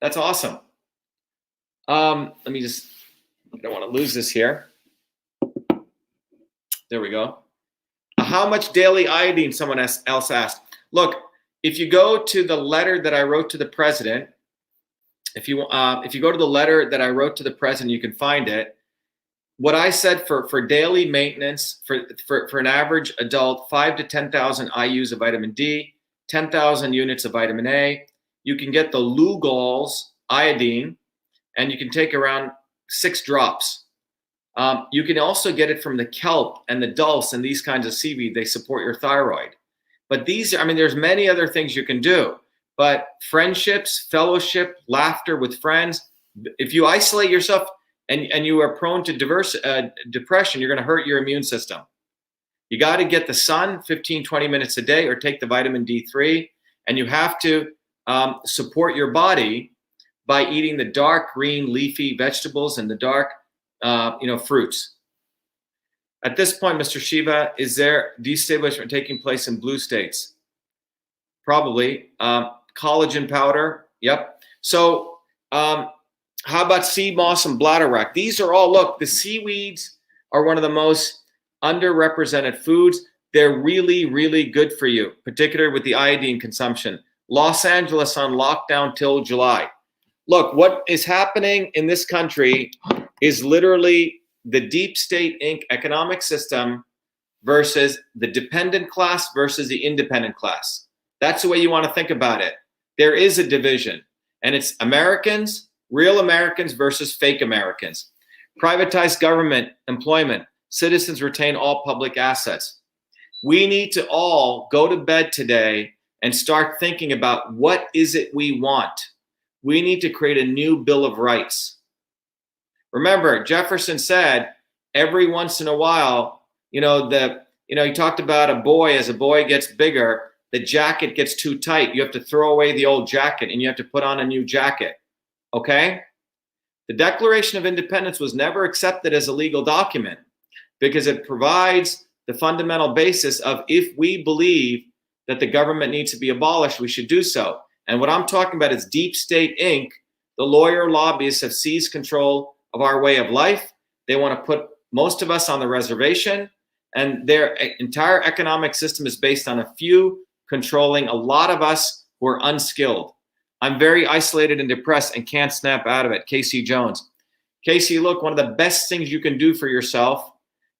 That's awesome. Let me just, I don't want to lose this here. There we go. How much daily iodine, someone else asked. Look, if you go to the letter that I wrote to the president, if you go to the letter that I wrote to the president, you can find it. What I said for daily maintenance, for an average adult, 5 to 10,000 IUs of vitamin D, 10,000 units of vitamin A. You can get the Lugol's iodine, and you can take around 6 drops. You can also get it from the kelp and the dulse and these kinds of seaweed. They support your thyroid. But there's many other things you can do. But friendships, fellowship, laughter with friends. If you isolate yourself and you are prone to depression, you're going to hurt your immune system. You got to get the sun 15, 20 minutes a day or take the vitamin D3. And you have to support your body by eating the dark green leafy vegetables and the dark fruits. At this point, Mr. Shiva, is there destabilization taking place in blue states? Probably. Collagen powder. Yep. So how about sea moss and bladderwrack? These are all, look, the seaweeds are one of the most underrepresented foods. They're really, really good for you, particularly with the iodine consumption. Los Angeles on lockdown till July. Look, what is happening in this country is literally the Deep State Inc. economic system versus the dependent class versus the independent class. That's the way you want to think about it. There is a division, and it's Americans, real Americans versus fake Americans. Privatized government employment. Citizens retain all public assets. We need to all go to bed today and start thinking about what is it we want. We need to create a new Bill of Rights. Remember, Jefferson said every once in a while, he talked about a boy, as a boy gets bigger, the jacket gets too tight. You have to throw away the old jacket and you have to put on a new jacket. Okay? The Declaration of Independence was never accepted as a legal document because it provides the fundamental basis of if we believe that the government needs to be abolished, we should do so. And what I'm talking about is Deep State Inc. The lawyer lobbyists have seized control of our way of life. They want to put most of us on the reservation, and their entire economic system is based on a few controlling a lot of us who are unskilled. I'm very isolated and depressed and can't snap out of it. Casey Jones. Casey, look, one of the best things you can do for yourself,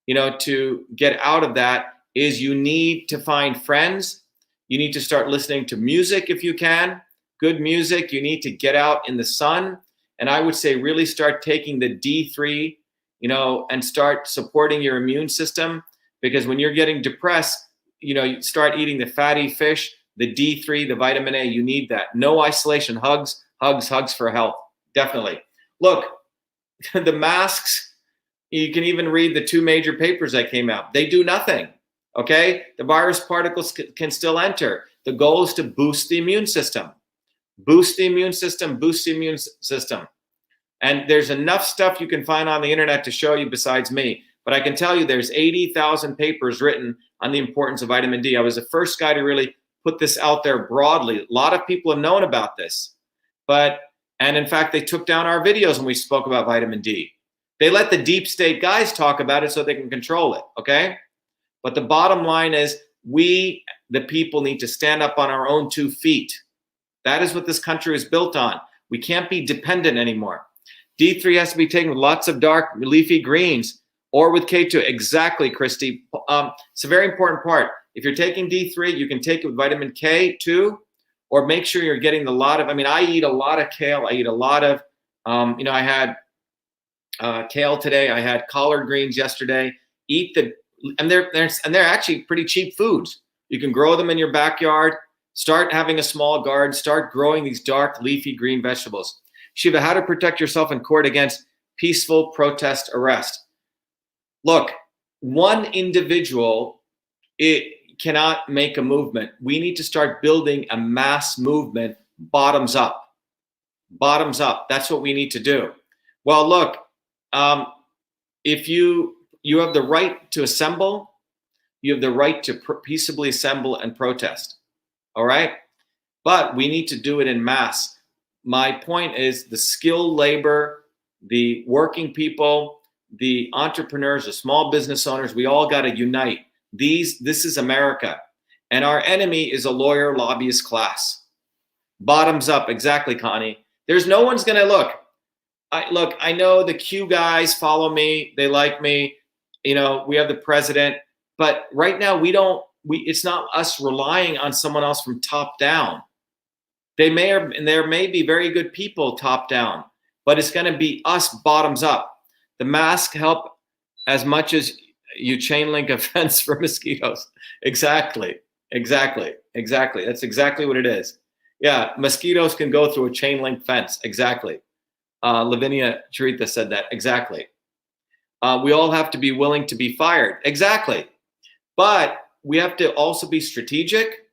to get out of that is you need to find friends. You need to start listening to music if you can, good music. You need to get out in the sun. And I would say really start taking the D3, and start supporting your immune system, because when you're getting depressed, you start eating the fatty fish, the D3, the vitamin A, you need that. No isolation, hugs, hugs, hugs for health. Definitely. Look, the masks, you can even read the 2 major papers that came out. They do nothing. Okay, the virus particles can still enter. The goal is to boost the immune system. Boost the immune system, boost the immune system. And there's enough stuff you can find on the internet to show you besides me. But I can tell you there's 80,000 papers written on the importance of vitamin D. I was the first guy to really put this out there broadly. A lot of people have known about this. And in fact, they took down our videos when we spoke about vitamin D. They let the deep state guys talk about it so they can control it, okay? But the bottom line is we, the people, need to stand up on our own 2 feet. That is what this country is built on. We can't be dependent anymore. D3 has to be taken with lots of dark leafy greens or with K2. Exactly, Christy. It's a very important part. If you're taking D3, you can take it with vitamin K2, or make sure you're getting a lot of, I eat a lot of kale. I eat a lot of, I had kale today. I had collard greens yesterday. And they're actually pretty cheap foods. You can grow them in your backyard. Start having a small garden. Start growing these dark leafy green vegetables. Shiva, how to protect yourself in court against peaceful protest arrest. Look, one individual, it cannot make a movement. We need to start building a mass movement, bottoms up. Bottoms up. That's what we need to do. Well, look, if you have the right to assemble, you have the right to peaceably assemble and protest. All right? But we need to do it in mass. My point is the skilled labor, the working people, the entrepreneurs, the small business owners, we all got to unite. This is America. And our enemy is a lawyer lobbyist class. Bottoms up. Exactly, Connie. There's no one's going to look. I know the Q guys follow me. They like me. We have the president. But right now, it's not us relying on someone else from top down. There may be very good people top down, but it's going to be us bottoms up. The mask help as much as you chain link a fence for mosquitoes. Exactly. That's exactly what it is. Yeah, mosquitoes can go through a chain link fence. Exactly. Lavinia Charitha said that. Exactly. We all have to be willing to be fired. Exactly. But we have to also be strategic.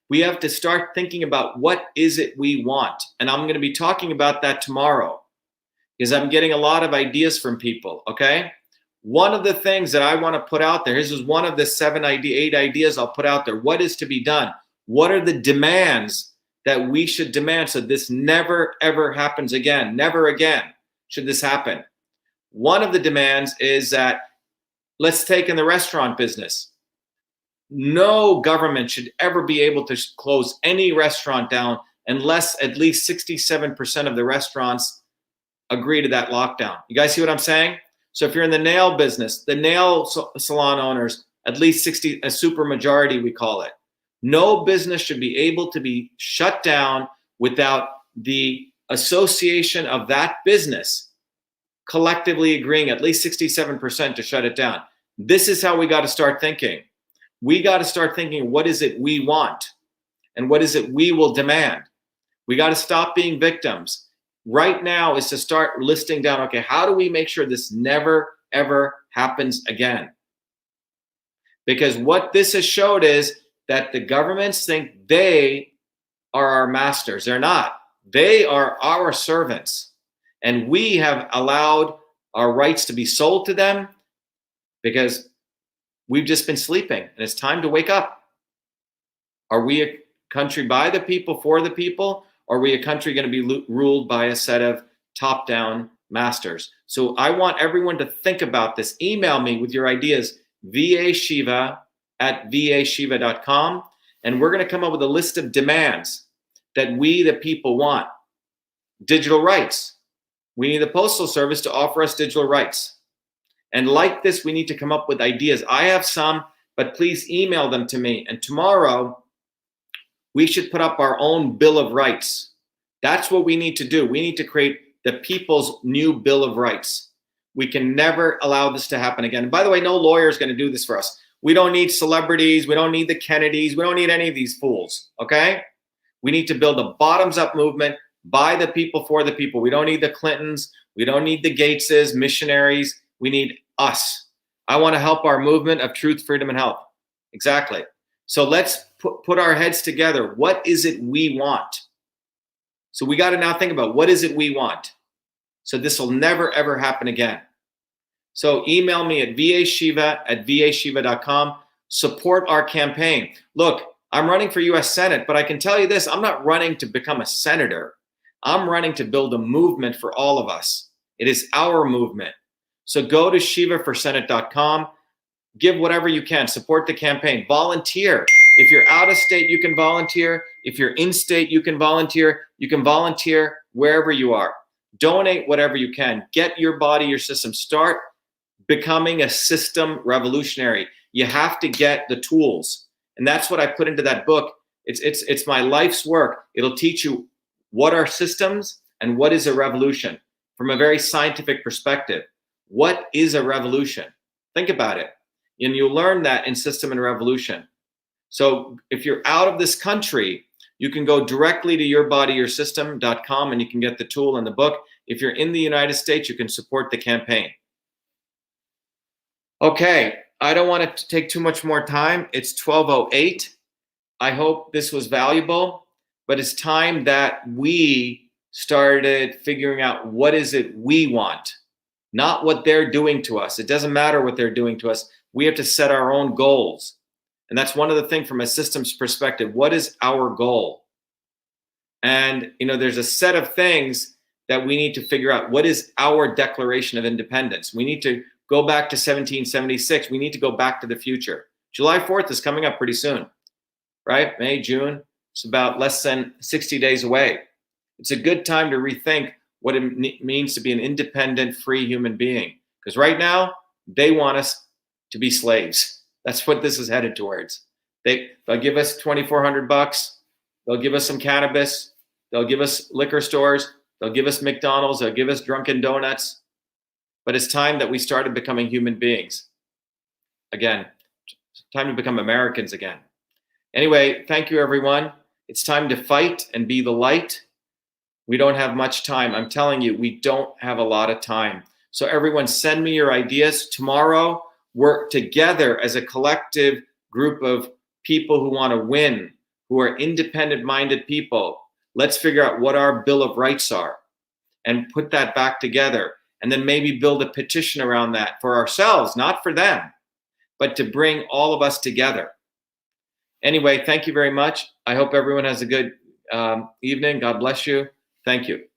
We have to start thinking about what is it we want. And I'm going to be talking about that tomorrow because I'm getting a lot of ideas from people, okay? One of the things that I want to put out there, this is one of the 8 ideas I'll put out there. What is to be done? What are the demands that we should demand so this never, ever happens again? Never again should this happen. One of the demands is that, let's take in the restaurant business. No government should ever be able to close any restaurant down unless at least 67% of the restaurants agree to that lockdown. You guys see what I'm saying? So if you're in the nail business, the nail salon owners, at least 60, a super majority we call it. No business should be able to be shut down without the association of that business collectively agreeing at least 67% to shut it down. This is how we got to start thinking. We got to start thinking, what is it we want? And what is it we will demand? We got to stop being victims. Right now is to start listing down, okay, how do we make sure this never, ever happens again? Because what this has showed is that the governments think they are our masters. They're not. They are our servants. And we have allowed our rights to be sold to them because we've just been sleeping, and it's time to wake up. Are we a country by the people, for the people? Or are we a country going to be ruled by a set of top-down masters? So I want everyone to think about this. Email me with your ideas, vashiva@vashiva.com, and we're going to come up with a list of demands that we, the people, want. Digital rights. We need the Postal Service to offer us digital rights. And like this, we need to come up with ideas. I have some, but please email them to me. And tomorrow, we should put up our own Bill of Rights. That's what we need to do. We need to create the people's new Bill of Rights. We can never allow this to happen again. And by the way, no lawyer is going to do this for us. We don't need celebrities. We don't need the Kennedys. We don't need any of these fools, okay? We need to build a bottoms-up movement by the people, for the people. We don't need the Clintons. We don't need the Gateses, missionaries. We need us. I want to help our movement of truth, freedom, and health. Exactly. So let's put our heads together. What is it we want? So we got to now think about, what is it we want? So this will never, ever happen again. So email me at vashiva@vashiva.com. Support our campaign. Look, I'm running for US Senate, but I can tell you this, I'm not running to become a senator. I'm running to build a movement for all of us. It is our movement. So go to shivaforsenate.com. Give whatever you can. Support the campaign. Volunteer. If you're out of state, you can volunteer. If you're in state, you can volunteer. You can volunteer wherever you are. Donate whatever you can. Get your body, your system. Start becoming a system revolutionary. You have to get the tools. And that's what I put into that book. It's my life's work. It'll teach you what are systems and what is a revolution from a very scientific perspective. What is a revolution? Think about it. And you'll learn that in System and Revolution. So if you're out of this country, you can go directly to yourbodyyoursystem.com and you can get the tool and the book. If you're in the United States, you can support the campaign. Okay, I don't want to take too much more time. It's 12:08. I hope this was valuable, but it's time that we started figuring out what is it we want, not what they're doing to us. It doesn't matter what they're doing to us. We have to set our own goals. And that's one of the things from a systems perspective. What is our goal? And, there's a set of things that we need to figure out. What is our Declaration of Independence? We need to go back to 1776. We need to go back to the future. July 4th is coming up pretty soon, right? May, June. It's about less than 60 days away. It's a good time to rethink what it means to be an independent, free human being. Because right now, they want us to be slaves. That's what this is headed towards. They'll give us $2,400. They'll give us some cannabis. They'll give us liquor stores. They'll give us McDonald's. They'll give us Dunkin' Donuts. But it's time that we started becoming human beings. Again, it's time to become Americans again. Anyway, thank you, everyone. It's time to fight and be the light. We don't have much time. I'm telling you, we don't have a lot of time. So everyone, send me your ideas. Tomorrow, work together as a collective group of people who want to win, who are independent-minded people. Let's figure out what our Bill of Rights are and put that back together. And then maybe build a petition around that for ourselves, not for them, but to bring all of us together. Anyway, thank you very much. I hope everyone has a good evening. God bless you. Thank you.